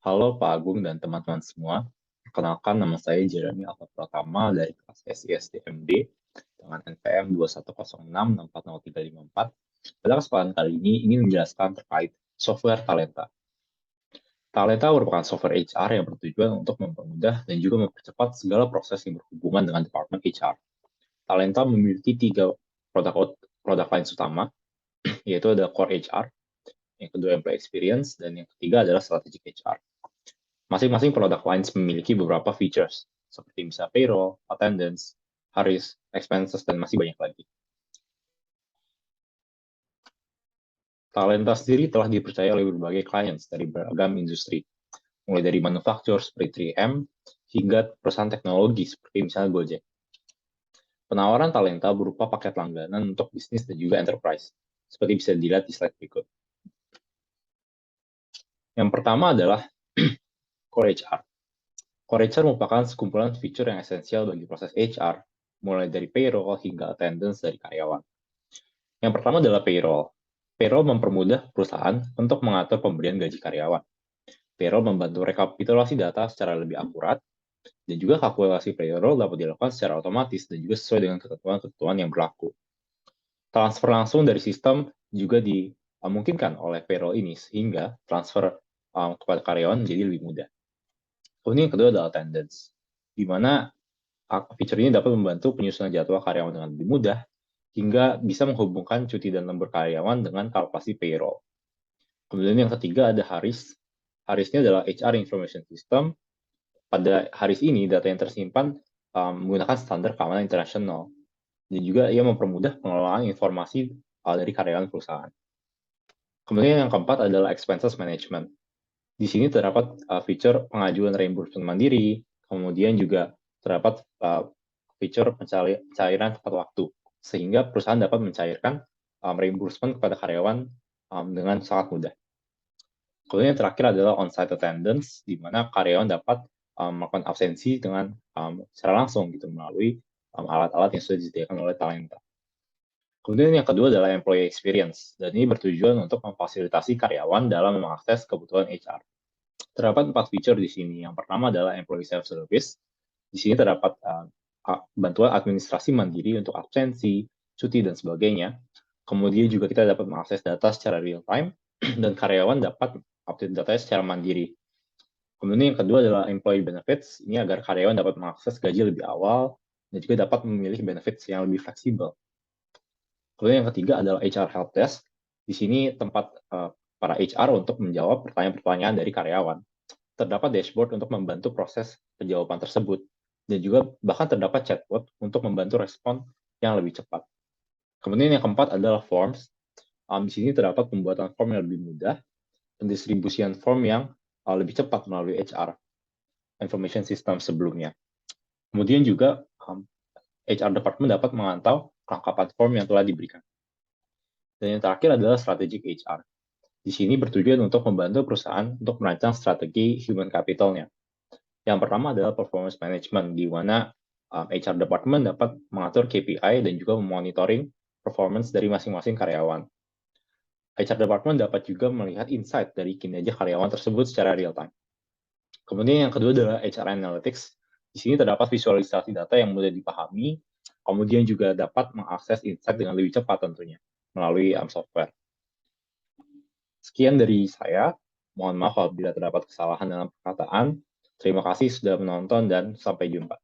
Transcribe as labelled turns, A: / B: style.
A: Halo Pak Agung dan teman-teman semua. Perkenalkan, nama saya Jeremy Alfa Pratama dari kelas SISDMD dengan NPM 210664034. Pada kesempatan kali ini ingin menjelaskan terkait software Talenta. Talenta merupakan software HR yang bertujuan untuk mempermudah dan juga mempercepat segala proses yang berhubungan dengan Departemen HR. Talenta memiliki tiga produk lines utama, yaitu ada Core HR, yang kedua Employee Experience, dan yang ketiga adalah Strategic HR. Masing-masing produk lines memiliki beberapa features, seperti misalnya payroll, attendance, haris, expenses, dan masih banyak lagi. Talenta sendiri telah dipercaya oleh berbagai clients dari beragam industri, mulai dari manufaktur seperti 3M, hingga perusahaan teknologi seperti misalnya Gojek. Penawaran Talenta berupa paket langganan untuk bisnis dan juga enterprise, seperti bisa dilihat di slide berikut. Yang pertama adalah Core HR. Core HR merupakan sekumpulan fitur yang esensial bagi proses HR, mulai dari payroll hingga attendance dari karyawan. Yang pertama adalah payroll. Payroll mempermudah perusahaan untuk mengatur pemberian gaji karyawan. Payroll membantu rekapitulasi data secara lebih akurat, dan juga kalkulasi payroll dapat dilakukan secara otomatis dan juga sesuai dengan ketentuan-ketentuan yang berlaku. Transfer langsung dari sistem juga dimungkinkan oleh payroll ini, sehingga transfer kepada karyawan menjadi lebih mudah. Kemudian yang kedua adalah attendance, di mana fitur ini dapat membantu penyusunan jadwal karyawan dengan lebih mudah, hingga bisa menghubungkan cuti dan lembur karyawan dengan kalkulasi payroll. Kemudian yang ketiga ada haris. Haris ini adalah HR Information System. Pada haris ini, data yang tersimpan menggunakan standar keamanan internasional. Dan juga ia mempermudah pengelolaan informasi dari karyawan perusahaan. Kemudian yang keempat adalah expenses management. Di sini terdapat fitur pengajuan reimbursement mandiri, kemudian juga terdapat fitur pencairan tepat waktu, sehingga perusahaan dapat mencairkan reimbursement kepada karyawan dengan sangat mudah. Kemudian yang terakhir adalah on-site attendance, di mana karyawan dapat melakukan absensi dengan secara langsung gitu melalui alat-alat yang sudah disediakan oleh Talenta. Kemudian yang kedua adalah employee experience, dan ini bertujuan untuk memfasilitasi karyawan dalam mengakses kebutuhan HR. Terdapat 4 fitur di sini. Yang pertama adalah employee self-service. Di sini terdapat bantuan administrasi mandiri untuk absensi, cuti, dan sebagainya. Kemudian juga kita dapat mengakses data secara real time, dan karyawan dapat update datanya secara mandiri. Kemudian yang kedua adalah employee benefits. Ini agar karyawan dapat mengakses gaji lebih awal, dan juga dapat memilih benefits yang lebih fleksibel. Kemudian yang ketiga adalah HR help desk. Di sini tempat para HR untuk menjawab pertanyaan-pertanyaan dari karyawan. Terdapat dashboard untuk membantu proses penjawaban tersebut, dan juga bahkan terdapat chatbot untuk membantu respon yang lebih cepat. Kemudian yang keempat adalah forms. Di sini terdapat pembuatan form yang lebih mudah, pendistribusian form yang lebih cepat melalui HR information system sebelumnya. Kemudian juga HR department dapat memantau kelengkapan form yang telah diberikan. Dan yang terakhir adalah strategic HR. Di sini bertujuan untuk membantu perusahaan untuk merancang strategi human capital-nya. Yang pertama adalah performance management, di mana HR department dapat mengatur KPI dan juga memonitoring performance dari masing-masing karyawan. HR department dapat juga melihat insight dari kinerja karyawan tersebut secara real time. Kemudian yang kedua adalah HR analytics. Di sini terdapat visualisasi data yang mudah dipahami, kemudian juga dapat mengakses insight dengan lebih cepat tentunya melalui software. Sekian dari saya. Mohon maaf apabila terdapat kesalahan dalam perkataan. Terima kasih sudah menonton dan sampai jumpa.